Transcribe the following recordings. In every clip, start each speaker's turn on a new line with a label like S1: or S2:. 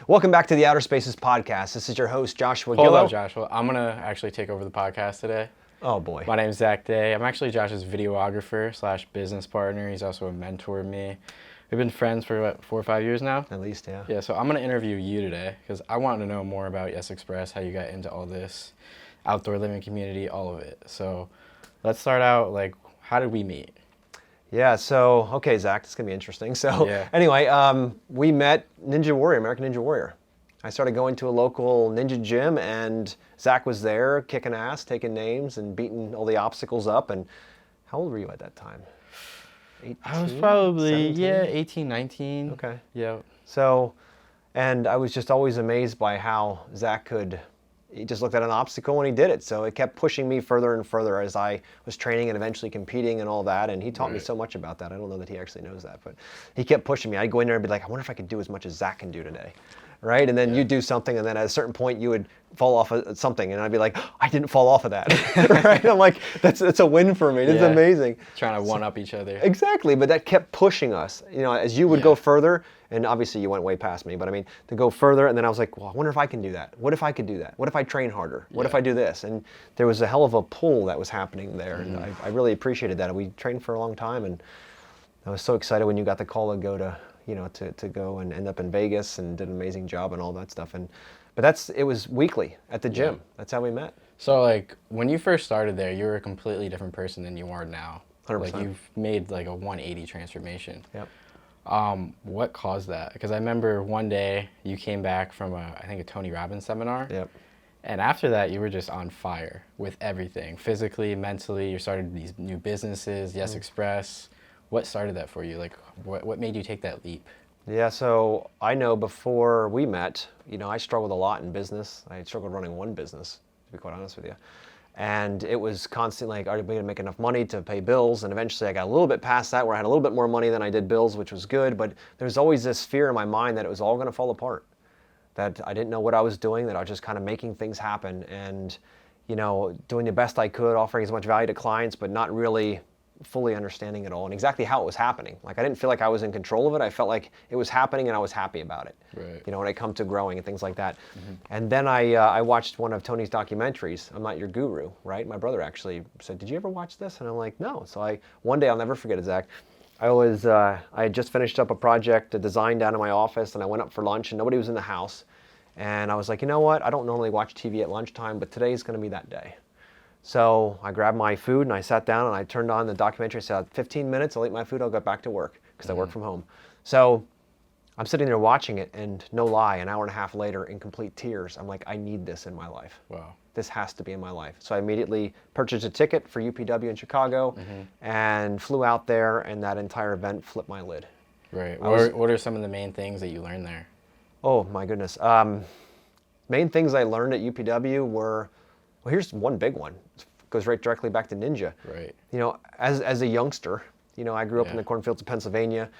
S1: Welcome back to the Outerspaces podcast. This is your host, Joshua
S2: Hold
S1: Gillow.
S2: up, Joshua. I'm going to actually take over the podcast today.
S1: Oh, boy.
S2: My name's Zach Day. I'm actually Josh's videographer slash business partner. He's also a mentor to me. We've been friends for, 4 or 5 years now?
S1: At least, yeah.
S2: Yeah, so I'm going to interview you today because I want to know more about Yes Express, how you got into all this, outdoor living community, all of it. So let's start out, how did we meet?
S1: Yeah, so, okay, Zach, this is going to be interesting. So, Anyway, we met American Ninja Warrior. I started going to a local ninja gym, and Zach was there kicking ass, taking names, and beating all the obstacles up. And how old were you at that time? 18,
S2: I was probably,
S1: 17?
S2: 18, 19.
S1: Okay.
S2: Yeah.
S1: So, and I was just always amazed by how Zach he just looked at an obstacle and he did it. So it kept pushing me further and further as I was training and eventually competing and all that. And he taught me so much about that. I don't know that he actually knows that, but he kept pushing me. I'd go in there and be like, I wonder if I could do as much as Zach can do today. Right? And then you do something, and then at a certain point you would fall off of something, and I'd be like, I didn't fall off of that. Right? I'm like, that's a win for me. It's amazing.
S2: Trying to one up each other.
S1: Exactly, but that kept pushing us. You know, as you would go further, and obviously you went way past me, but I mean, to go further, and then I was like, well, I wonder if I can do that. What if I could do that? What if I train harder? What if I do this? And there was a hell of a pull that was happening there, and I really appreciated that. And we trained for a long time, and I was so excited when you got the call to go to go and end up in Vegas, and did an amazing job and all that stuff. But it was weekly at the gym. That's how we met.
S2: So when you first started there, you were a completely different person than you are now.
S1: 100%.
S2: You've made a 180 transformation.
S1: Yep.
S2: What caused that? Because I remember one day you came back from a Tony Robbins seminar.
S1: Yep.
S2: And after that, you were just on fire with everything, physically, mentally. You started these new businesses, Yes Express. What started that for you? What made you take that leap?
S1: Yeah, so I know before we met, I struggled a lot in business. I struggled running one business, to be quite honest with you. And it was constantly are we going to make enough money to pay bills? And eventually I got a little bit past that where I had a little bit more money than I did bills, which was good. But there's always this fear in my mind that it was all going to fall apart, that I didn't know what I was doing, that I was just kind of making things happen and, doing the best I could, offering as much value to clients, but not really fully understanding it all and exactly how it was happening. I didn't feel like I was in control of it. I felt like it was happening and I was happy about it.
S2: Right.
S1: When it come to growing and things like that. And then I watched one of Tony's documentaries, I'm Not Your Guru, right? My brother actually said, did you ever watch this? And I'm like, no. So one day, I'll never forget it, Zach. I had just finished up a project, a design down in my office, and I went up for lunch and nobody was in the house. And I was like, you know what? I don't normally watch TV at lunchtime, but today's going to be that day. So I grabbed my food and I sat down and I turned on the documentary. I said, 15 minutes, I'll eat my food, I'll get back to work because I work from home. So I'm sitting there watching it, and no lie, an hour and a half later, in complete tears, I'm like, I need this in my life.
S2: Wow.
S1: This has to be in my life. So I immediately purchased a ticket for UPW in Chicago and flew out there, and that entire event flipped my lid.
S2: Right. What are some of the main things that you learned there?
S1: Oh, my goodness. Main things I learned at UPW were, well, here's one big one. It goes right directly back to Ninja.
S2: Right.
S1: As a youngster, I grew up in the cornfields of Pennsylvania.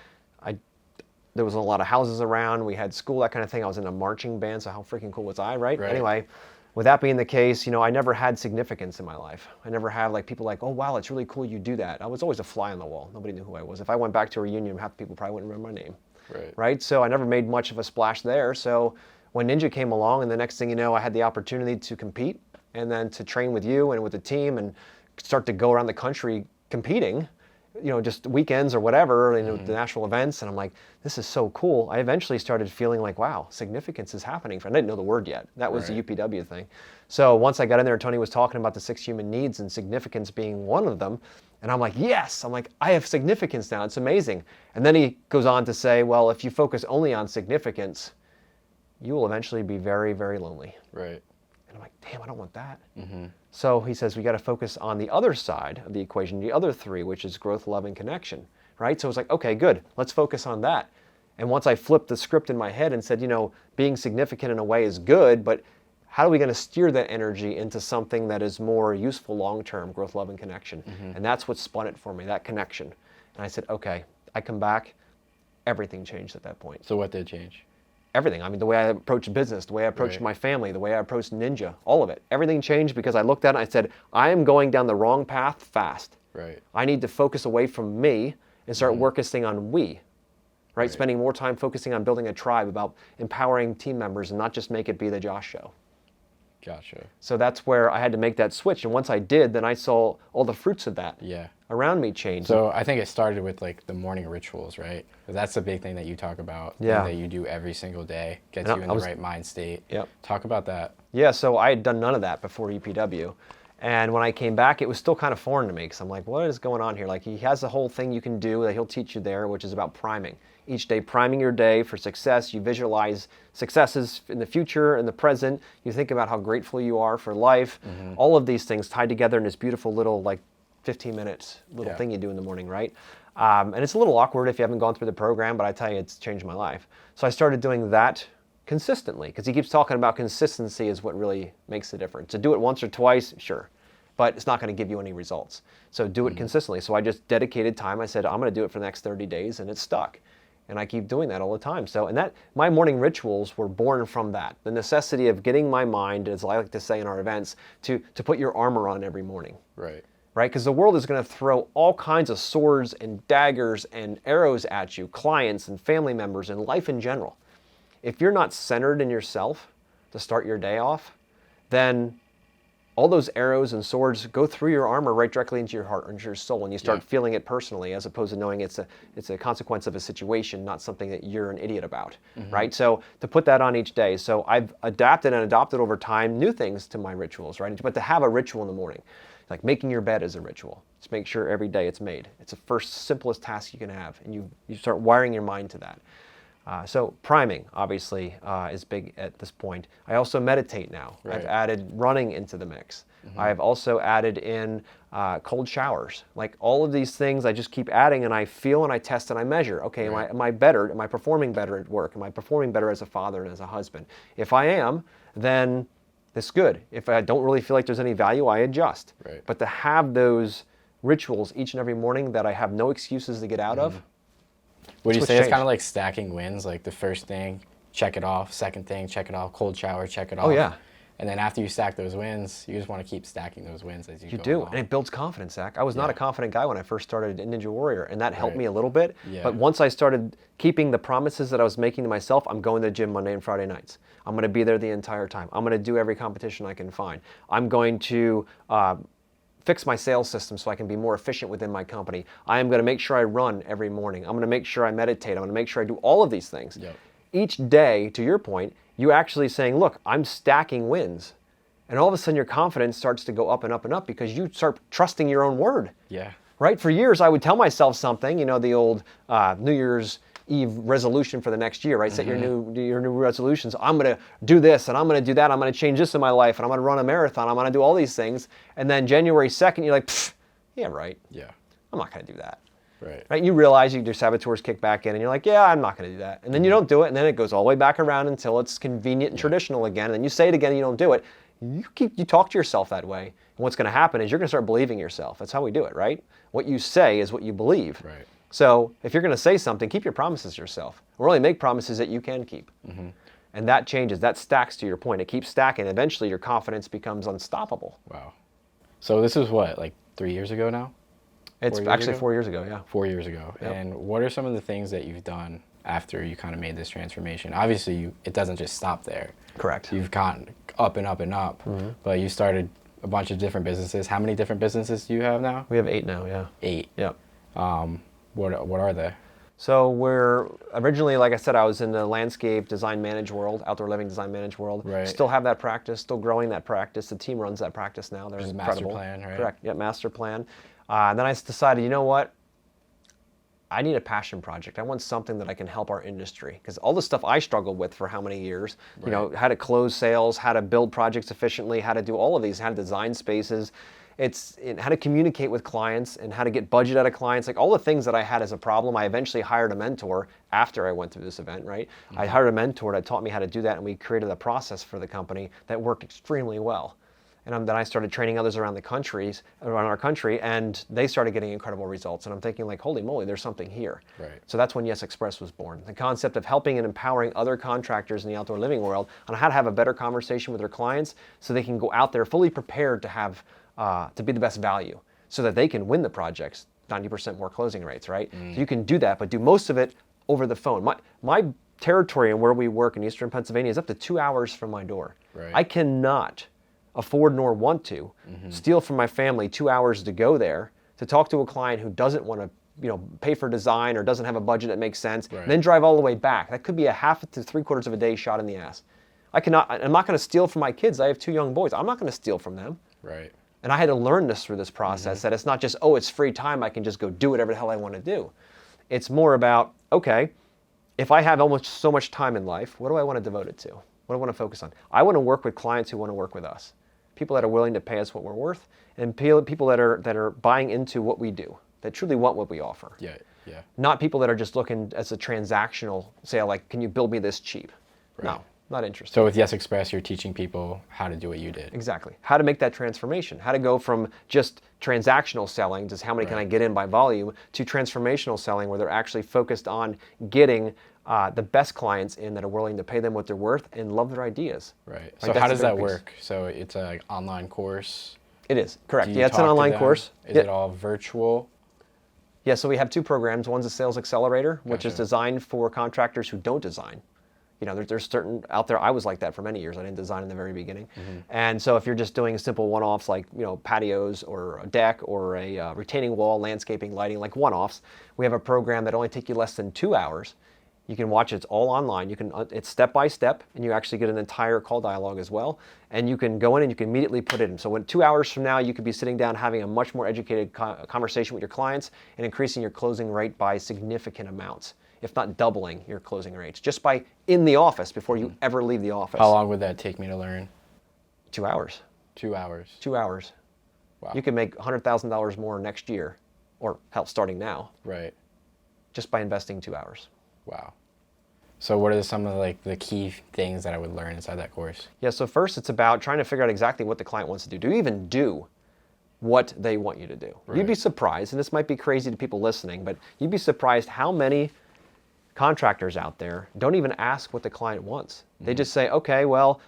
S1: There was a lot of houses around. We had school, that kind of thing. I was in a marching band, so how freaking cool was I, right? Anyway, with that being the case, I never had significance in my life. I never had people oh, wow, it's really cool you do that. I was always a fly on the wall. Nobody knew who I was. If I went back to a reunion, half the people probably wouldn't remember my name. Right? So I never made much of a splash there. So when Ninja came along, and the next thing you know, I had the opportunity to compete and then to train with you and with the team and start to go around the country competing, just weekends or whatever, the national events. And I'm like, this is so cool. I eventually started feeling like, wow, significance is happening. I didn't know the word yet. That was the UPW thing. So once I got in there, Tony was talking about the 6 human needs and significance being one of them. And I'm like, yes, I have significance now. It's amazing. And then he goes on to say, well, if you focus only on significance, you will eventually be very, very lonely.
S2: Right.
S1: And I'm like, damn, I don't want that. So he says, we got to focus on the other side of the equation, the other three, which is growth, love, and connection, right? So it's like, okay, good, let's focus on that. And once I flipped the script in my head and said, being significant in a way is good, but how are we going to steer that energy into something that is more useful long-term, growth, love, and connection? And that's what spun it for me, that connection. And I said, okay, I come back, everything changed at that point.
S2: So what did change?
S1: Everything. The way I approached business, the way I approached my family, the way I approached Ninja, all of it. Everything changed because I looked at it and I said, I am going down the wrong path fast.
S2: Right.
S1: I need to focus away from me and start working on we. right? Spending more time focusing on building a tribe, about empowering team members and not just make it be the Josh show.
S2: Gotcha.
S1: So that's where I had to make that switch. And once I did, then I saw all the fruits of that around me change.
S2: So I think it started with like the morning rituals, right? 'Cause that's the big thing that you talk about. That you do every single day, gets you in the right mind state.
S1: Yep.
S2: Talk about that.
S1: Yeah, so I had done none of that before EPW. And when I came back, it was still kind of foreign to me because I'm like, what is going on here? Like, he has a whole thing you can do that he'll teach you there, which is about priming. Each day, priming your day for success. You visualize successes in the future, in the present. You think about how grateful you are for life. All of these things tied together in this beautiful little, like, 15 minutes little thing you do in the morning, right? And it's a little awkward if you haven't gone through the program, but I tell you, it's changed my life. So I started doing that consistently, because he keeps talking about consistency is what really makes the difference. To do it once or twice, sure, but it's not going to give you any results. So do it consistently. So I just dedicated time. I said, I'm going to do it for the next 30 days, and it's stuck. And I keep doing that all the time. So, and that, my morning rituals were born from that. The necessity of getting my mind, as I like to say in our events, to put your armor on every morning.
S2: Right.
S1: Right? Because the world is going to throw all kinds of swords and daggers and arrows at you, clients and family members and life in general. If you're not centered in yourself to start your day off, then all those arrows and swords go through your armor right directly into your heart, into your soul, and you start feeling it personally, as opposed to knowing it's a consequence of a situation, not something that you're an idiot about, right? So to put that on each day. So I've adapted and adopted over time new things to my rituals, right? But to have a ritual in the morning, like making your bed is a ritual. Just make sure every day it's made. It's the first simplest task you can have, and you start wiring your mind to that. So priming, obviously, is big at this point. I also meditate now.
S2: Right.
S1: I've added running into the mix. I've also added in cold showers. Like, all of these things I just keep adding, and I feel and I test and I measure. Okay, am I better? Am I performing better at work? Am I performing better as a father and as a husband? If I am, then it's good. If I don't really feel like there's any value, I adjust.
S2: Right.
S1: But to have those rituals each and every morning that I have no excuses to get out of,
S2: Would you say it's kind of like stacking wins? Like the first thing, check it off. Second thing, check it off. Cold shower, check it off.
S1: Oh, yeah.
S2: And then after you stack those wins, you just want to keep stacking those wins as you go along.
S1: And it builds confidence, Zach. I was not a confident guy when I first started in Ninja Warrior, and that helped me a little bit.
S2: Yeah.
S1: But once I started keeping the promises that I was making to myself, I'm going to the gym Monday and Friday nights. I'm going to be there the entire time. I'm going to do every competition I can find. I'm going to fix my sales system so I can be more efficient within my company. I am going to make sure I run every morning. I'm going to make sure I meditate. I'm going to make sure I do all of these things.
S2: Yep.
S1: Each day, to your point, you actually saying, look, I'm stacking wins. And all of a sudden your confidence starts to go up and up and up because you start trusting your own word.
S2: Yeah.
S1: Right? For years, I would tell myself something, the old New Year's Eve resolution for the next year, right? Set your new resolutions. I'm going to do this, and I'm going to do that. I'm going to change this in my life, and I'm going to run a marathon. I'm going to do all these things. And then January 2nd, you're like, yeah, right.
S2: Yeah.
S1: I'm not going to do that.
S2: Right.
S1: You realize your saboteurs kick back in, and you're like, yeah, I'm not going to do that. And then you don't do it, and then it goes all the way back around until it's convenient and traditional again. And then you say it again, and you don't do it. You talk to yourself that way. And what's going to happen is you're going to start believing yourself. That's how we do it, right? What you say is what you believe.
S2: Right.
S1: So if you're going to say something, keep your promises to yourself. Or only make promises that you can keep. And that changes. That stacks, to your point. It keeps stacking. Eventually, your confidence becomes unstoppable.
S2: Wow. So this is what, like 3 years ago now?
S1: It's actually 4 years ago, yeah.
S2: 4 years ago. Yep. And what are some of the things that you've done after you kind of made this transformation? Obviously, it doesn't just stop there.
S1: Correct.
S2: You've gone up and up and up, but you started a bunch of different businesses. How many different businesses do you have now?
S1: We have 8 now, yeah.
S2: 8.
S1: Yep.
S2: What are they?
S1: So we're originally, like I said, I was in the landscape design manage world, outdoor living design manage world.
S2: Right.
S1: Still have that practice, still growing that practice. The team runs that practice now. They're
S2: Master
S1: incredible.
S2: plan, right?
S1: Correct. Yep, master plan. And then I decided, you know what? I need a passion project. I want something that I can help our industry, because all the stuff I struggled with for how many years, how to close sales, how to build projects efficiently, how to do all of these, how to design spaces, how to communicate with clients and how to get budget out of clients, like all the things that I had as a problem. I eventually hired a mentor after I went through this event, right? I hired a mentor that taught me how to do that, and we created a process for the company that worked extremely well. And then I started training others around our country, and they started getting incredible results. And I'm thinking, like, holy moly, there's something here.
S2: Right.
S1: So that's when Yes Express was born. The concept of helping and empowering other contractors in the outdoor living world on how to have a better conversation with their clients so they can go out there fully prepared to have to be the best value, so that they can win the projects, 90% more closing rates, right? So you can do that, but do most of it over the phone. My territory and where we work in Eastern Pennsylvania is up to 2 hours from my door.
S2: Right.
S1: I cannot afford nor want to steal from my family 2 hours to go there to talk to a client who doesn't want to pay for design or doesn't have a budget that makes sense, and then drive all the way back. That could be a half to 3/4 of a day shot in the ass. I'm not going to steal from my kids. I have 2 young boys. I'm not going to steal from them.
S2: Right.
S1: And I had to learn this through this process, that it's not just, it's free time, I can just go do whatever the hell I want to do. It's more about, okay, if I have almost so much time in life, what do I want to devote it to? What do I want to focus on? I want to work with clients who want to work with us. People that are willing to pay us what we're worth, and people that are buying into what we do, that truly want what we offer.
S2: Yeah.
S1: Not people that are just looking as a transactional sale, like, can you build me this cheap?
S2: Right.
S1: No, not interested.
S2: So with Yes Express, you're teaching people how to do what you did.
S1: Exactly. How to make that transformation. How to go from just transactional selling, just how many can I get in by volume, to transformational selling where they're actually focused on getting the best clients in that are willing to pay them what they're worth and love their ideas.
S2: Right. So how does that work? So it's an online course?
S1: It is, correct.
S2: Do you
S1: Yeah, it's an
S2: talk to
S1: online
S2: them?
S1: course.
S2: Is it all virtual?
S1: Yeah, so we have 2 programs. One's a sales accelerator, which is
S2: Gotcha.
S1: designed for contractors who don't design. There's certain out there, I was like that for many years. I didn't design in the very beginning. And so if you're just doing simple one-offs like, patios or a deck or a retaining wall, landscaping, lighting, like one-offs, we have a program that only take you less than 2 hours. You can watch it. It's all online. It's step by step, and you actually get an entire call dialogue as well. And you can go in and you can immediately put it in. So when 2 hours from now, you could be sitting down having a much more educated conversation with your clients and increasing your closing rate by significant amounts, if not doubling your closing rates, just by in the office before you ever leave the office.
S2: How long would that take me to learn?
S1: 2 hours.
S2: 2 hours.
S1: 2 hours.
S2: Wow.
S1: You could make $100,000 more next year, or hell, starting now,
S2: Right.
S1: just by investing 2 hours.
S2: Wow. So what are some of the key things that I would learn inside that course?
S1: Yeah, so first it's about trying to figure out exactly what the client wants to do. Do you even do what they want you to do?
S2: Right.
S1: You'd be surprised, and this might be crazy to people listening, but you'd be surprised how many contractors out there don't even ask what the client wants. They just say, okay, well,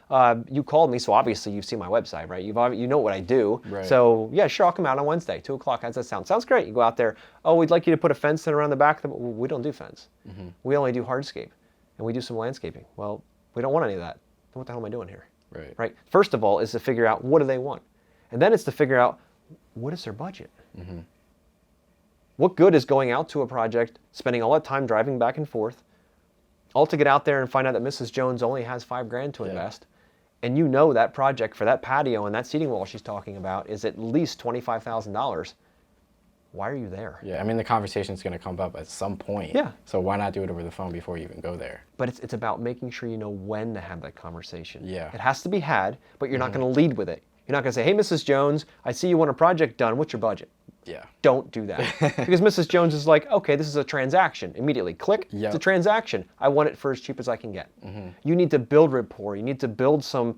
S1: you called me, so obviously you've seen my website, right? You know what I do.
S2: Right.
S1: So yeah, sure, I'll come out on Wednesday, 2 o'clock. How does that sound? Sounds great. You go out there, we'd like you to put a fence in around the back. We don't do fence. We only do hardscape, and we do some landscaping. Well, we don't want any of that. Then what the hell am I doing here? Right? First of all is to figure out what do they want. And then it's to figure out what is their budget. What good is going out to a project, spending all that time driving back and forth, all to get out there and find out that Mrs. Jones only has $5,000 to invest, and that project for that patio and that seating wall she's talking about is at least $25,000. Why are you there?
S2: Yeah, I mean, the conversation's going to come up at some point.
S1: Yeah.
S2: So why not do it over the phone before you even go there?
S1: But it's about making sure you know when to have that conversation.
S2: Yeah.
S1: It has to be had, but you're not going to lead with it. You're not going to say, hey, Mrs. Jones, I see you want a project done. What's your budget?
S2: Yeah.
S1: Don't do that. Because Mrs. Jones is like, okay, this is a transaction. Immediately, click,
S2: Yep.
S1: It's a transaction. I want it for as cheap as I can get. You need to build rapport. You need to build some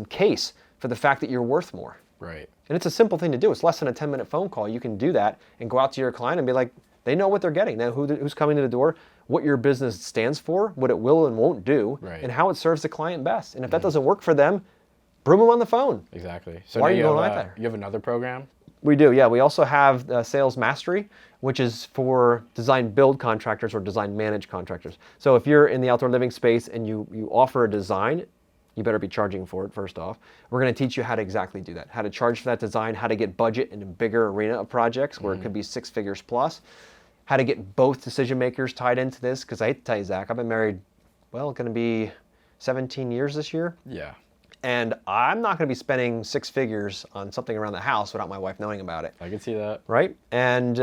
S1: case for the fact that you're worth more.
S2: Right.
S1: And it's a simple thing to do. It's less than a 10-minute phone call. You can do that and go out to your client and be like, they know what they're getting. They know who's coming to the door, what your business stands for, what it will and won't do,
S2: Right.
S1: and how it serves the client best. And if that doesn't work for them, broom them on the phone.
S2: Exactly. So
S1: Why
S2: now
S1: are you going out there?
S2: You have another program?
S1: We do, yeah. We also have Sales Mastery, which is for design build contractors or design manage contractors. So if you're in the outdoor living space and you offer a design, you better be charging for it first off. We're going to teach you how to exactly do that, how to charge for that design, how to get budget in a bigger arena of projects where it could be 6 figures plus, how to get both decision makers tied into this. Because I hate to tell you, Zach, I've been married, going to be 17 years this year.
S2: Yeah.
S1: And I'm not going to be spending 6 figures on something around the house without my wife knowing about it.
S2: I can see that.
S1: Right? And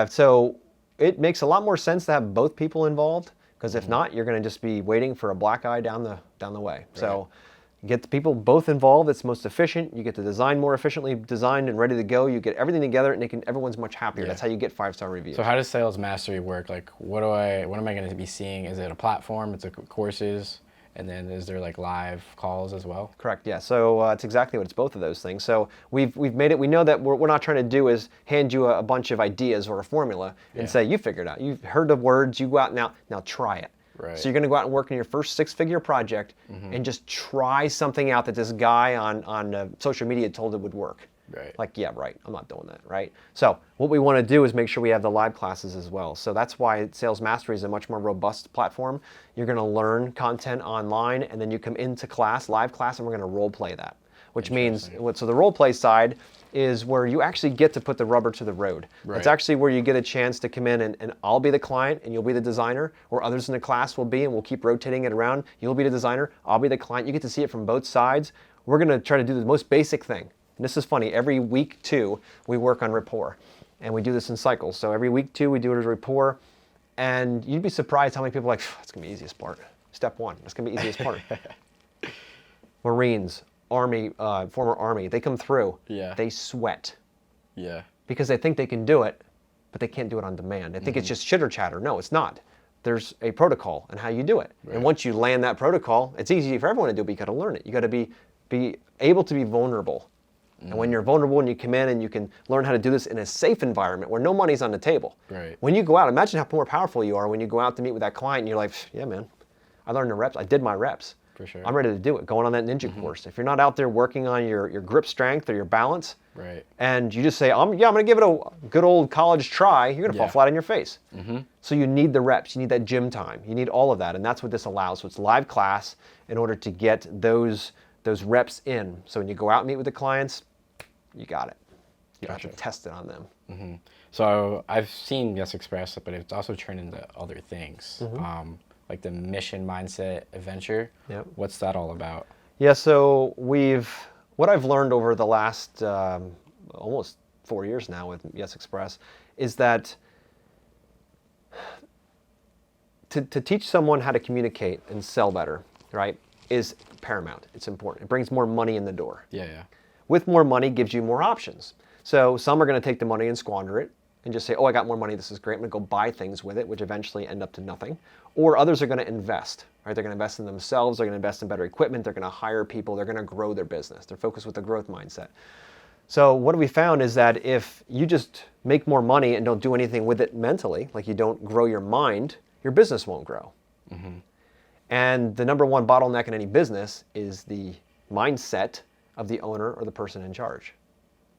S1: so it makes a lot more sense to have both people involved, because if not, you're going to just be waiting for a black eye down the way. Right. So get the people both involved. It's most efficient. You get the design more efficiently designed and ready to go. You get everything together, and everyone's much happier.
S2: Yeah.
S1: That's how you get 5-star reviews.
S2: So how does Sales Mastery work? Like, what am I going to be seeing? Is it a platform? It's courses? And then is there live calls as well?
S1: Correct. Yeah. So it's exactly what it's both of those things. So we've made it. We know that what we're not trying to do is hand you a bunch of ideas or a formula and say you figure it out. You've heard the words. You go out now try it.
S2: Right.
S1: So you're going to go out and work on your first 6-figure project and just try something out that this guy on social media told it would work.
S2: Right.
S1: Like, yeah, right, I'm not doing that, right? So what we want to do is make sure we have the live classes as well. So that's why Sales Mastery is a much more robust platform. You're going to learn content online, and then you come into class, live class, and we're going to role play that. Which means, so the role play side is where you actually get to put the rubber to the road.
S2: Right.
S1: It's actually where you get a chance to come in and I'll be the client and you'll be the designer, or others in the class will be, and we'll keep rotating it around. You'll be the designer, I'll be the client. You get to see it from both sides. We're going to try to do the most basic thing. And this is funny. Every week 2, we work on rapport. And we do this in cycles. So every week 2, we do it as rapport. And you'd be surprised how many people are like, it's going to be the easiest part. Step 1, it's going to be the easiest part. Marines, Army, former Army, they come through.
S2: Yeah.
S1: They sweat.
S2: Yeah.
S1: Because they think they can do it, but they can't do it on demand. They think it's just chitter chatter. No, it's not. There's a protocol and how you do it.
S2: Right.
S1: And once you land that protocol, it's easy for everyone to do, but you got to learn it. You got to be able to be vulnerable. And when you're vulnerable and you come in and you can learn how to do this in a safe environment where no money's on the table.
S2: Right.
S1: When you go out, imagine how more powerful you are when you go out to meet with that client and you're like, yeah, man, I learned the reps. I did my reps.
S2: For sure.
S1: I'm ready to do it. Going on that ninja course. If you're not out there working on your grip strength or your balance,
S2: right,
S1: and you just say, I'm going to give it a good old college try, you're going to fall flat on your face. So you need the reps. You need that gym time. You need all of that. And that's what this allows. So it's live class in order to get those reps in. So when you go out and meet with the clients, you got it. You don't have to test it on them.
S2: So I've seen Yes Express, but it's also turned into other things. Like the mission mindset adventure.
S1: Yep.
S2: What's that all about?
S1: Yeah, so what I've learned over the last almost 4 years now with Yes Express is that to teach someone how to communicate and sell better, right, is paramount. It's important. It brings more money in the door.
S2: Yeah, yeah.
S1: With more money gives you more options. So some are going to take the money and squander it and just say, oh, I got more money, this is great, I'm going to go buy things with it, which eventually end up to nothing. Or others are going to invest, right? They're going to invest in themselves, they're going to invest in better equipment, they're going to hire people, they're going to grow their business. They're focused with the growth mindset. So what we found is that if you just make more money and don't do anything with it mentally, like you don't grow your mind, your business won't grow. And the number one bottleneck in any business is the mindset of the owner or the person in charge.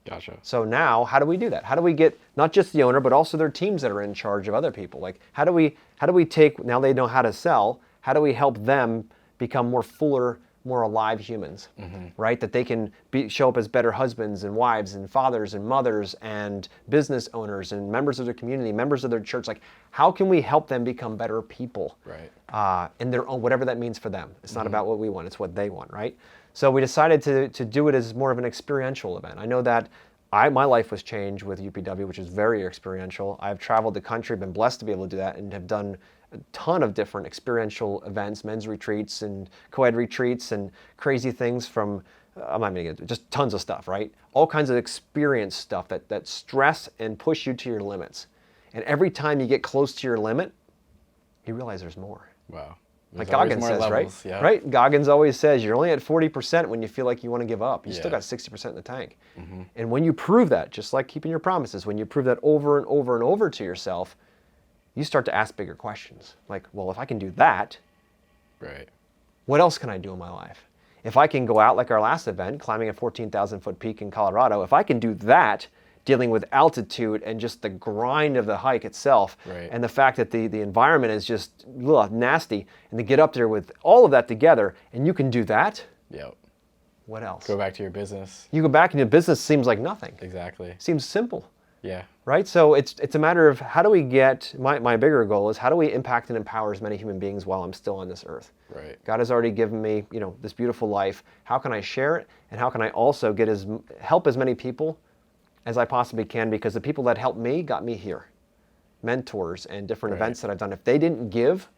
S2: Gotcha.
S1: So now, how do we do that? How do we get not just the owner, but also their teams that are in charge of other people? Like, how do we take, now they know how to sell, how do we help them become more fuller, more alive humans, right? That they can show up as better husbands and wives and fathers and mothers and business owners and members of their community, members of their church. Like, how can we help them become better people?
S2: Right.
S1: In their own, whatever that means for them. It's not about what we want, it's what they want, right? So we decided to do it as more of an experiential event. I know that my life was changed with UPW, which is very experiential. I've traveled the country, been blessed to be able to do that, and have done a ton of different experiential events, men's retreats and co-ed retreats and crazy things from, I'm not going to get just tons of stuff, right? All kinds of experience stuff that stress and push you to your limits. And every time you get close to your limit, you realize there's more.
S2: Wow.
S1: Like Goggins says,
S2: levels,
S1: right? Right? Goggins always says, you're only at 40% when you feel like you want to give up. You still got 60% in the tank. And when you prove that, just like keeping your promises, when you prove that over and over and over to yourself, you start to ask bigger questions. Like, well, if I can do that,
S2: right,
S1: what else can I do in my life? If I can go out like our last event, climbing a 14,000 foot peak in Colorado, if I can do that, dealing with altitude and just the grind of the hike itself,
S2: right,
S1: and the fact that the environment is just nasty, and to get up there with all of that together, and you can do that,
S2: yep,
S1: what else?
S2: Go back to your business.
S1: You go back and your business seems like nothing.
S2: Exactly.
S1: Seems simple.
S2: Yeah.
S1: Right? So it's a matter of how do we get, my bigger goal is how do we impact and empower as many human beings while I'm still on this earth?
S2: Right.
S1: God has already given me, this beautiful life. How can I share it? And how can I also help as many people as I possibly can? Because the people that helped me got me here. Mentors and different events that I've done. If they didn't give,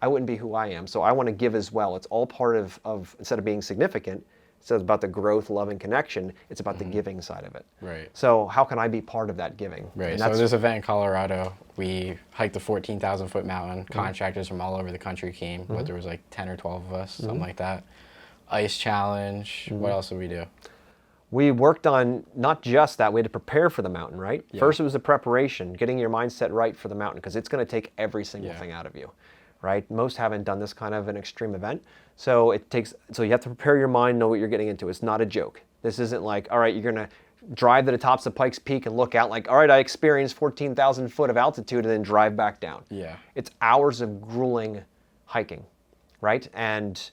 S1: I wouldn't be who I am. So I want to give as well. It's all part of instead of being significant, so it's about the growth, love, and connection. It's about the giving side of it.
S2: Right.
S1: So how can I be part of that giving?
S2: Right. So this event in Colorado, we hiked the 14,000 foot mountain. Contractors from all over the country came, but there was like 10 or 12 of us, something like that. Ice challenge. What else did we do?
S1: We worked on not just that, we had to prepare for the mountain, right? Yeah. First it was the preparation, getting your mindset right for the mountain, because it's going to take every single thing out of you, right? Most haven't done this kind of an extreme event. So you have to prepare your mind, know what you're getting into. It's not a joke. This isn't like, all right, you're going to drive to the tops of Pikes Peak and look out like, all right, I experienced 14,000 foot of altitude and then drive back down.
S2: Yeah.
S1: It's hours of grueling hiking, right? And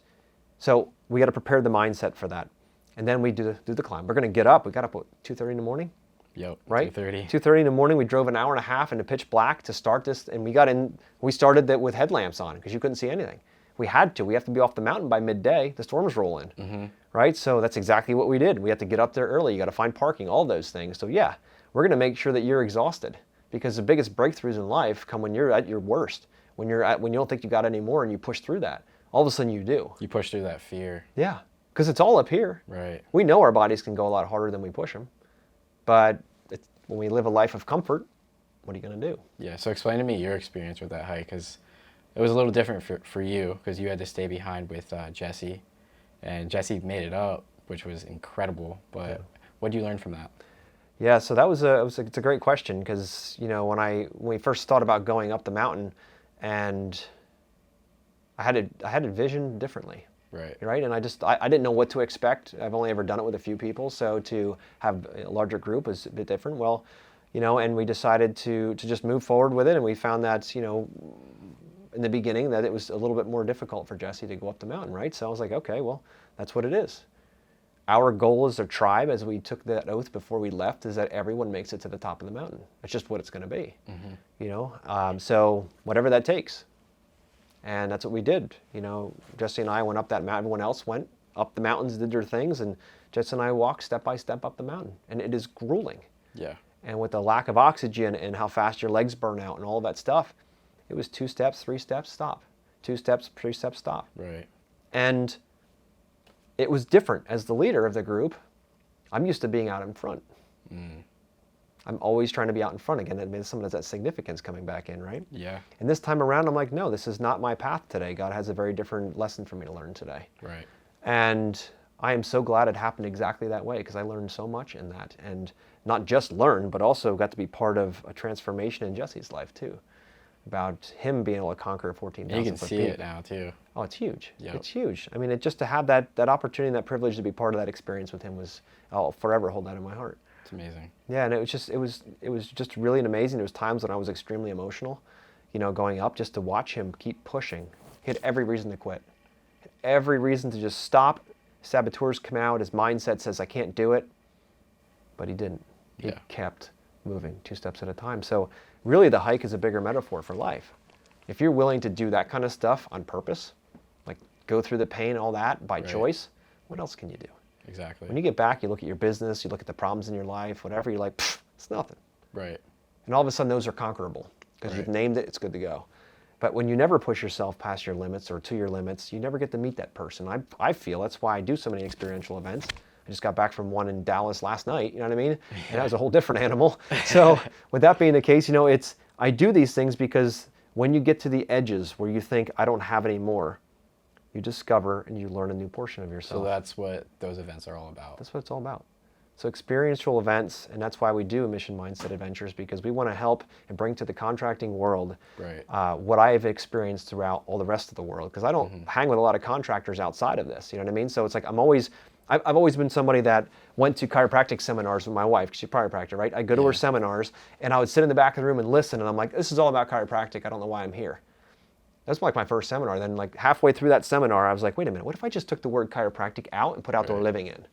S1: so we got to prepare the mindset for that. And then we do the climb. We're going to get up. We got up at 2:30 in the morning.
S2: Yep.
S1: Right?
S2: 2:30.
S1: 2:30 in the morning. We drove an hour and a half into pitch black to start this. And we started that with headlamps on because you couldn't see anything. We had to. We have to be off the mountain by midday. The storms roll in. Mm-hmm. Right? So that's exactly what we did. We had to get up there early. You got to find parking, all those things. So yeah, we're going to make sure that you're exhausted because the biggest breakthroughs in life come when you're at your worst, when you don't think you got any more and you push through that. All of a sudden you do.
S2: You push through that fear.
S1: Yeah, because it's all up here.
S2: Right.
S1: We know our bodies can go a lot harder than we push them, but when we live a life of comfort, what are you going to do?
S2: Yeah, so explain to me your experience with that hike, because it was a little different for you, because you had to stay behind with Jesse, and Jesse made it up, which was incredible, but what did you learn from that?
S1: Yeah, so it's a great question, because when we first thought about going up the mountain, and I had it visioned differently. Right. And I didn't know what to expect. I've only ever done it with a few people, so to have a larger group is a bit different. Well, and we decided to just move forward with it, and we found that in the beginning that it was a little bit more difficult for Jesse to go up the mountain, right? So I was like, okay, well, that's what it is. Our goal as a tribe, as we took that oath before we left, is that everyone makes it to the top of the mountain. It's just what it's going to be, so whatever that takes. And that's what we did. Jesse and I went up that mountain. Everyone else went up the mountains, did their things, and Jesse and I walked step by step up the mountain. And it is grueling.
S2: Yeah.
S1: And with the lack of oxygen and how fast your legs burn out and all that stuff, it was 2 steps, 3 steps, stop. 2 steps, 3 steps, stop.
S2: Right. And
S1: it was different. As the leader of the group, I'm used to being out in front. I'm always trying to be out in front again. That means some of that significance coming back in, right?
S2: Yeah.
S1: And this time around, I'm like, no, this is not my path today. God has a very different lesson for me to learn today.
S2: Right.
S1: And I am so glad it happened exactly that way because I learned so much in that. And not just learned, but also got to be part of a transformation in Jesse's life too. About him being able to conquer 14,000
S2: You can
S1: foot
S2: see
S1: peak.
S2: it now too.
S1: Oh, it's huge.
S2: Yep.
S1: It's huge. I mean, just to have that opportunity and that privilege to be part of that experience with him I'll forever hold that in my heart.
S2: It's amazing.
S1: Yeah, and it was just really amazing. There was times when I was extremely emotional, going up just to watch him keep pushing. He had every reason to quit. Every reason to just stop. Saboteurs come out. His mindset says, I can't do it. But he didn't. He kept moving 2 steps at a time. So really the hike is a bigger metaphor for life. If you're willing to do that kind of stuff on purpose, like go through the pain, all that by choice, what else can you do?
S2: Exactly.
S1: When you get back, you look at your business, you look at the problems in your life, whatever, you're like, it's nothing.
S2: Right.
S1: And all of a sudden those are conquerable because you've named it, it's good to go. But when you never push yourself past your limits or to your limits, you never get to meet that person. I feel that's why I do so many experiential events. I just got back from one in Dallas last night, you know what I mean? And that was a whole different animal. So with that being the case, I do these things because when you get to the edges where you think, I don't have any more, you discover and you learn a new portion of yourself.
S2: So that's what those events are all about.
S1: That's what it's all about. So experiential events, and that's why we do Mission Mindset Adventures, because we want to help and bring to the contracting world what I've experienced throughout all the rest of the world. Because I don't hang with a lot of contractors outside of this, you know what I mean? So it's like I've always been somebody that went to chiropractic seminars with my wife, because she's a chiropractor, right? I'd go to her seminars, and I would sit in the back of the room and listen, and I'm like, this is all about chiropractic. I don't know why I'm here. That's like my first seminar. Then like halfway through that seminar, I was like, wait a minute, what if I just took the word chiropractic out and put outdoor living in?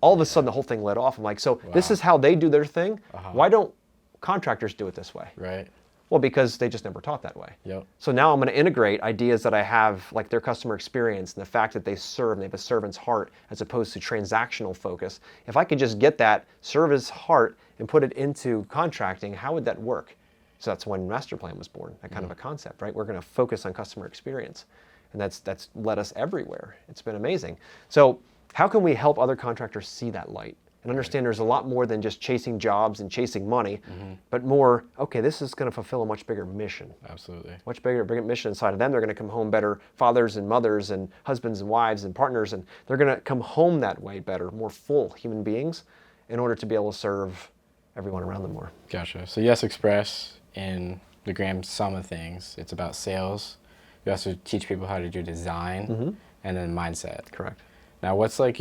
S1: All of a sudden the whole thing lit off. I'm like, so this is how they do their thing? Why don't contractors do it this way?
S2: Right.
S1: Well, because they just never taught that way.
S2: Yep.
S1: So now I'm going to integrate ideas that I have, like their customer experience and the fact that they serve and they have a servant's heart as opposed to transactional focus. If I could just get that service heart and put it into contracting, how would that work? So that's when Master Plan was born, that kind of a concept, right? We're going to focus on customer experience. And that's led us everywhere. It's been amazing. So how can we help other contractors see that light and understand there's a lot more than just chasing jobs and chasing money, but more, okay, this is going to fulfill a much bigger mission.
S2: Absolutely.
S1: Much bigger mission inside of them. They're going to come home better fathers and mothers and husbands and wives and partners, and they're going to come home that way better, more full human beings in order to be able to serve everyone around them more.
S2: Gotcha. So Yes Express, in the grand sum of things, it's about sales. You also teach people how to do design and then mindset.
S1: Correct.
S2: Now, what's like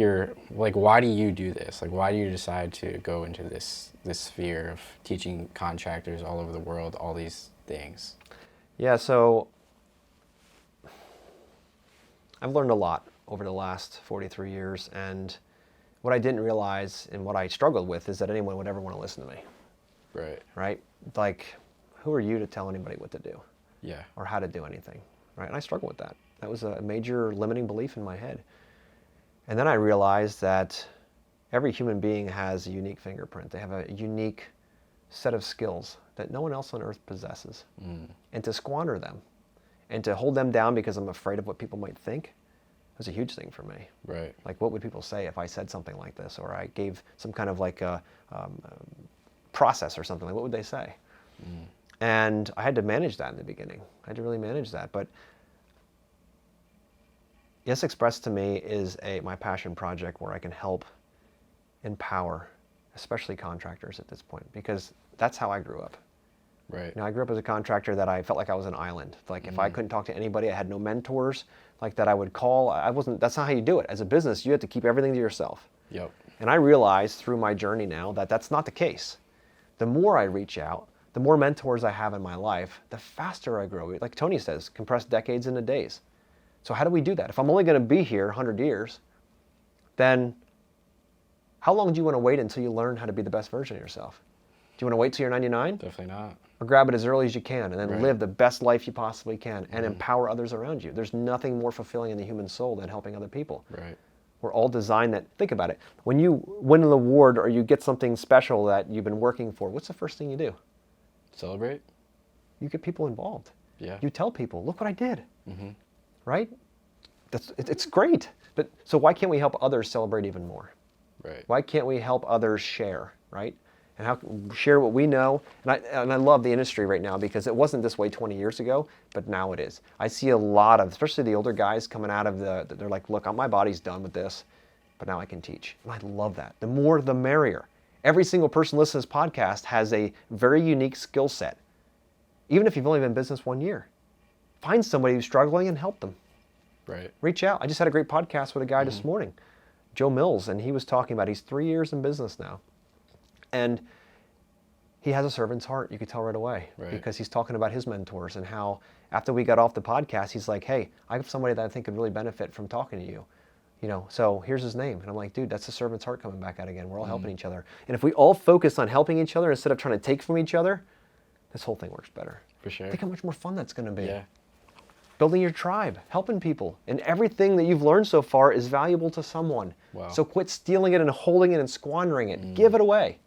S2: why do you do this? Like, why do you decide to go into this sphere of teaching contractors all over the world all these things?
S1: Yeah, so I've learned a lot over the last 43 years, and what I didn't realize and what I struggled with is that anyone would ever want to listen to me.
S2: Right.
S1: Right? Like, who are you to tell anybody what to do?
S2: Yeah.
S1: Or how to do anything, right? And I struggled with that. That was a major limiting belief in my head. And then I realized that every human being has a unique fingerprint. They have a unique set of skills that no one else on earth possesses. And to squander them and to hold them down because I'm afraid of what people might think was a huge thing for me.
S2: Right.
S1: Like, what would people say if I said something like this, or I gave some kind of like a process or something? Like, what would they say? And I had to manage that in the beginning. I had to really manage that. But Yes Express to me is my passion project where I can help empower, especially contractors at this point, because that's how I grew up.
S2: Right.
S1: I grew up as a contractor that I felt like I was an island. Like, if I couldn't talk to anybody, I had no mentors like that I would call. That's not how you do it. As a business, you have to keep everything to yourself.
S2: Yep.
S1: And I realized through my journey now that that's not the case. The more I reach out, the more mentors I have in my life, the faster I grow. Like Tony says, compress decades into days. So how do we do that? If I'm only going to be here 100 years, then how long do you want to wait until you learn how to be the best version of yourself? Do you want to wait till you're 99?
S2: Definitely not.
S1: Or grab it as early as you can and then live the best life you possibly can and
S2: Mm-hmm.
S1: empower others around you. There's nothing more fulfilling in the human soul than helping other people.
S2: Right.
S1: We're all designed that. Think about it. When you win an award or you get something special that you've been working for, what's the first thing you do?
S2: Celebrate?
S1: You get people involved.
S2: Yeah.
S1: You tell people, look what I did.
S2: Mm-hmm.
S1: Right? It's great. But so why can't we help others celebrate even more?
S2: Right.
S1: Why can't we help others share, right? And share what we know. And I love the industry right now because it wasn't this way 20 years ago, but now it is. I see a lot of, especially the older guys coming out of they're like, look, my body's done with this, but now I can teach. And I love that. The more, the merrier. Every single person listening to this podcast has a very unique skill set. Even if you've only been in business 1 year, find somebody who's struggling and help them.
S2: Right.
S1: Reach out. I just had a great podcast with a guy this morning, Joe Mills, and he was talking about he's 3 years in business now. And he has a servant's heart, you could tell right away, because he's talking about his mentors and how after we got off the podcast, he's like, hey, I have somebody that I think could really benefit from talking to you. So here's his name. And I'm like, dude, that's the servant's heart coming back out again. We're all helping each other. And if we all focus on helping each other instead of trying to take from each other, this whole thing works better.
S2: For sure.
S1: Think how much more fun that's going to be.
S2: Yeah.
S1: Building your tribe, helping people. And everything that you've learned so far is valuable to someone.
S2: Wow.
S1: So quit stealing it and holding it and squandering it. Give it away.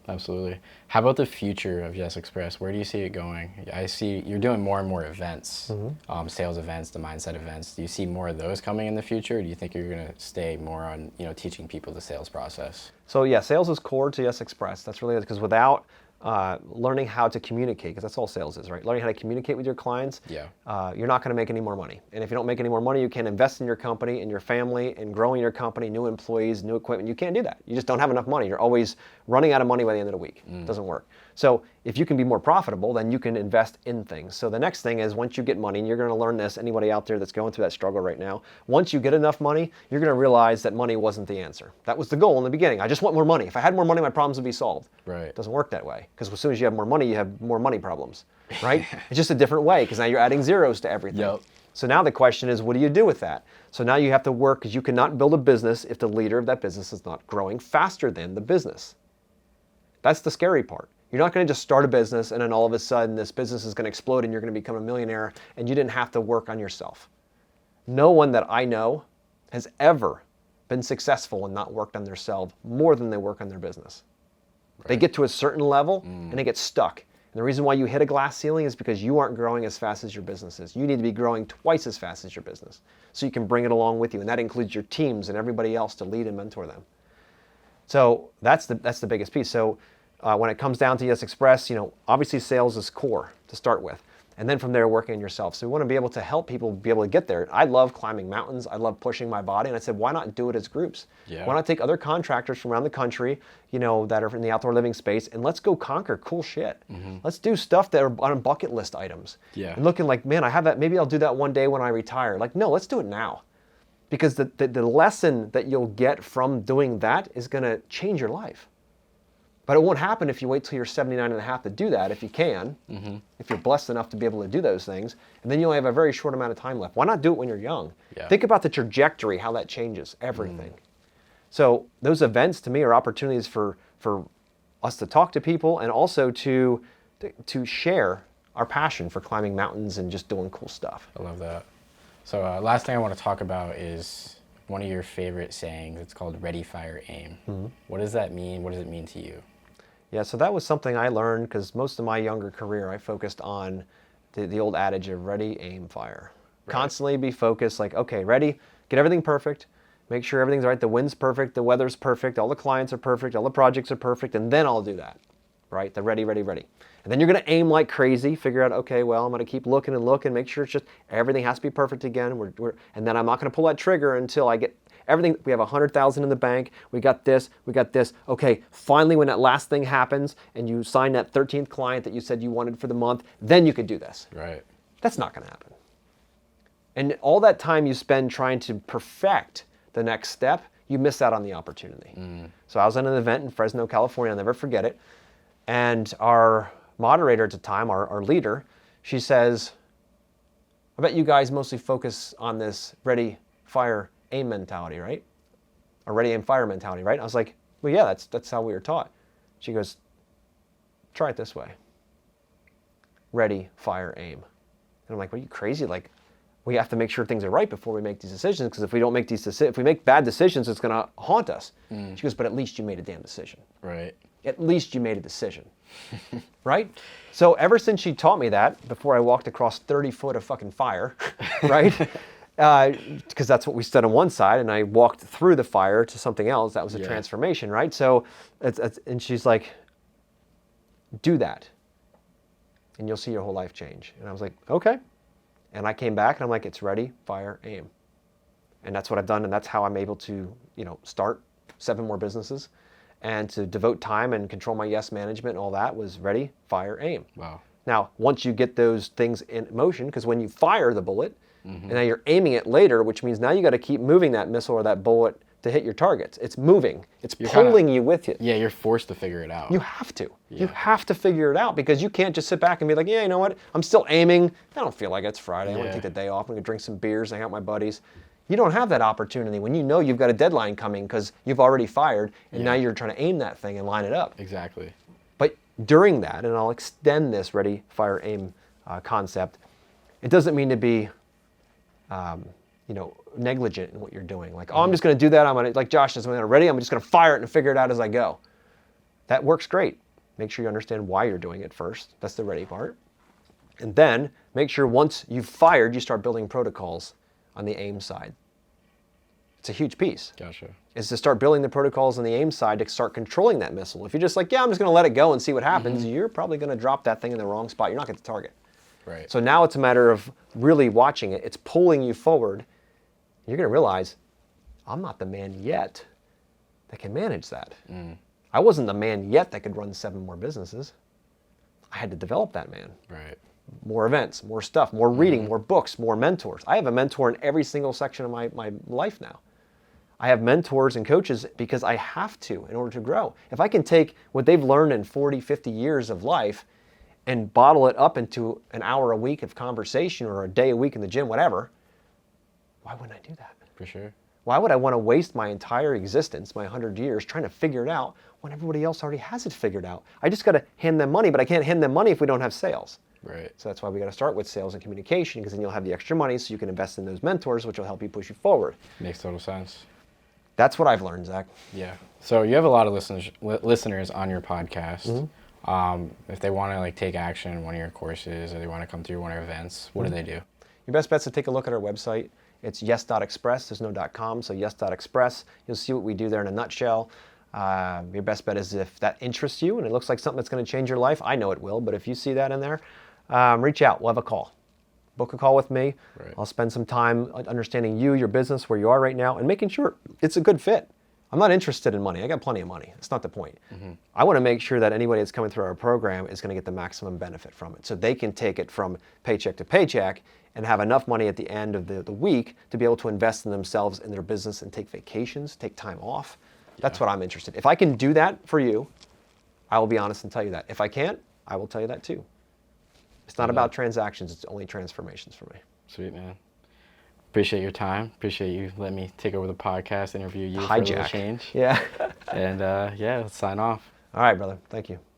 S2: Absolutely. How about the future of Yes Express? Where do you see it going? I see you're doing more and more events, sales events, the mindset events. Do you see more of those coming in the future? Or do you think you're going to stay more on, teaching people the sales process?
S1: So yeah, sales is core to Yes Express. That's really it, because without learning how to communicate, because that's all sales is, right? Learning how to communicate with your clients, you're not going to make any more money. And if you don't make any more money, you can't invest in your company, in your family, in growing your company, new employees, new equipment. You can't do that. You just don't have enough money. You're always running out of money by the end of the week. It doesn't work. So if you can be more profitable, then you can invest in things. So the next thing is, once you get money, and you're going to learn this, anybody out there that's going through that struggle right now, once you get enough money, you're going to realize that money wasn't the answer. That was the goal in the beginning. I just want more money. If I had more money, my problems would be solved.
S2: Right.
S1: It doesn't work that way, because as soon as you have more money, you have more money problems, right? It's just a different way, because now you're adding zeros to everything.
S2: Yep.
S1: So now the question is, what do you do with that? So now you have to work, because you cannot build a business if the leader of that business is not growing faster than the business. That's the scary part. You're not going to just start a business and then all of a sudden this business is going to explode and you're going to become a millionaire and you didn't have to work on yourself. No one that I know has ever been successful and not worked on themselves more than they work on their business. Right. They get to a certain level and they get stuck. And the reason why you hit a glass ceiling is because you aren't growing as fast as your business is. You need to be growing twice as fast as your business so you can bring it along with you. And that includes your teams and everybody else to lead and mentor them. So that's the biggest piece. So when it comes down to Yes Express, obviously sales is core to start with. And then from there, working on yourself. So we want to be able to help people be able to get there. I love climbing mountains. I love pushing my body. And I said, why not do it as groups?
S2: Yeah.
S1: Why not take other contractors from around the country, that are in the outdoor living space, and let's go conquer cool shit. Let's do stuff that are on bucket list items.
S2: Yeah.
S1: And looking like, man, I have that. Maybe I'll do that one day when I retire. Like, no, let's do it now. Because the lesson that you'll get from doing that is going to change your life. But it won't happen if you wait till you're 79 and a half to do that, if you can, if you're blessed enough to be able to do those things. And then you only have a very short amount of time left. Why not do it when you're young?
S2: Yeah.
S1: Think about the trajectory, how that changes everything. So those events to me are opportunities for us to talk to people and also to share our passion for climbing mountains and just doing cool stuff.
S2: I love that. So last thing I want to talk about is one of your favorite sayings. It's called ready, fire, aim. What does that mean? What does it mean to you?
S1: Yeah, so that was something I learned because most of my younger career I focused on the old adage of ready, aim, fire. Right. Constantly be focused, like, okay, ready, get everything perfect, make sure everything's right, the wind's perfect, the weather's perfect, all the clients are perfect, all the projects are perfect, and then I'll do that, right? The ready, ready, ready. And then you're going to aim like crazy, figure out, okay, well, I'm going to keep looking and looking, make sure it's just, everything has to be perfect again, and then I'm not going to pull that trigger until I get everything. We have 100,000 in the bank, we got this, okay, finally when that last thing happens and you sign that 13th client that you said you wanted for the month, then you could do this.
S2: Right.
S1: That's not going to happen. And all that time you spend trying to perfect the next step, you miss out on the opportunity. So I was at an event in Fresno, California, I'll never forget it, and our moderator at the time, our leader, she says, I bet you guys mostly focus on this ready, fire, aim mentality, right? Or ready, aim, fire mentality, right? I was like, well, yeah, that's how we were taught. She goes, try it this way. Ready, fire, aim. And I'm like, what, are you crazy? Like, we have to make sure things are right before we make these decisions, because if we don't make these if we make bad decisions, it's going to haunt us. She goes, but at least you made a damn decision.
S2: Right. At
S1: least you made a decision. Right? So ever since she taught me that, before I walked across 30 foot of fucking fire, right? Because that's what we stood on one side, and I walked through the fire to something else. That was a transformation, right? So, and she's like, do that, and you'll see your whole life change. And I was like, okay. And I came back, and I'm like, it's ready, fire, aim. And that's what I've done, and that's how I'm able to, start 7 more businesses. And to devote time and control my yes management and all that was ready, fire, aim.
S2: Wow.
S1: Now, once you get those things in motion, because when you fire the bullet, and now you're aiming it later, which means now you got to keep moving that missile or that bullet to hit your targets. It's moving. It's pulling you with you.
S2: Yeah, you're forced to figure it out.
S1: You have to.
S2: Yeah.
S1: You have to figure it out, because you can't just sit back and be like, yeah, you know what? I'm still aiming. I don't feel like it's Friday. I want to take the day off. I'm going to drink some beers, hang out with my buddies. You don't have that opportunity when you know you've got a deadline coming because you've already fired, and now you're trying to aim that thing and line it up.
S2: Exactly.
S1: But during that, and I'll extend this ready, fire, aim concept, it doesn't mean to be negligent in what you're doing. Like, oh, I'm just going to do that. I'm going to, like Josh says, when I'm ready, I'm just going to fire it and figure it out as I go. That works great. Make sure you understand why you're doing it first. That's the ready part. And then make sure once you've fired, you start building protocols on the aim side. It's a huge piece.
S2: Gotcha. Is
S1: to start building the protocols on the aim side to start controlling that missile. If you're just like, yeah, I'm just going to let it go and see what happens, you're probably going to drop that thing in the wrong spot. You're not going to target.
S2: Right.
S1: So now it's a matter of really watching it. It's pulling you forward. You're going to realize, I'm not the man yet that can manage that. I wasn't the man yet that could run 7 more businesses. I had to develop that man.
S2: Right.
S1: More events, more stuff, more reading, more books, more mentors. I have a mentor in every single section of my life now. I have mentors and coaches because I have to in order to grow. If I can take what they've learned in 40, 50 years of life and bottle it up into an hour a week of conversation or a day a week in the gym, whatever, why wouldn't I do that?
S2: For sure.
S1: Why would I want to waste my entire existence, my 100 years, trying to figure it out when everybody else already has it figured out? I just got to hand them money, but I can't hand them money if we don't have sales.
S2: Right.
S1: So that's why we got to start with sales and communication, because then you'll have the extra money so you can invest in those mentors, which will help you push you forward.
S2: Makes total sense.
S1: That's what I've learned, Zach.
S2: Yeah. So you have a lot of listeners on your podcast. If they want to take action in one of your courses, or they want to come through one of your events, what do they do?
S1: Your best bet is to take a look at our website. It's yes.express. There's no .com, so yes.express. You'll see what we do there in a nutshell. Your best bet is if that interests you and it looks like something that's going to change your life. I know it will, but if you see that in there, reach out. We'll have a call. Book a call with me.
S2: Right.
S1: I'll spend some time understanding you, your business, where you are right now, and making sure it's a good fit. I'm not interested in money. I got plenty of money. That's not the point. I want to make sure that anybody that's coming through our program is going to get the maximum benefit from it, so they can take it from paycheck to paycheck and have enough money at the end of the week to be able to invest in themselves, in their business, and take vacations, take time off. That's what I'm interested in. If I can do that for you, I will be honest and tell you that. If I can't, I will tell you that too. It's not about transactions, it's only transformations for me.
S2: Sweet, man. Appreciate your time. Appreciate you letting me take over the podcast, interview you for a little change.
S1: Yeah.
S2: And yeah, let's sign off.
S1: All right, brother. Thank you.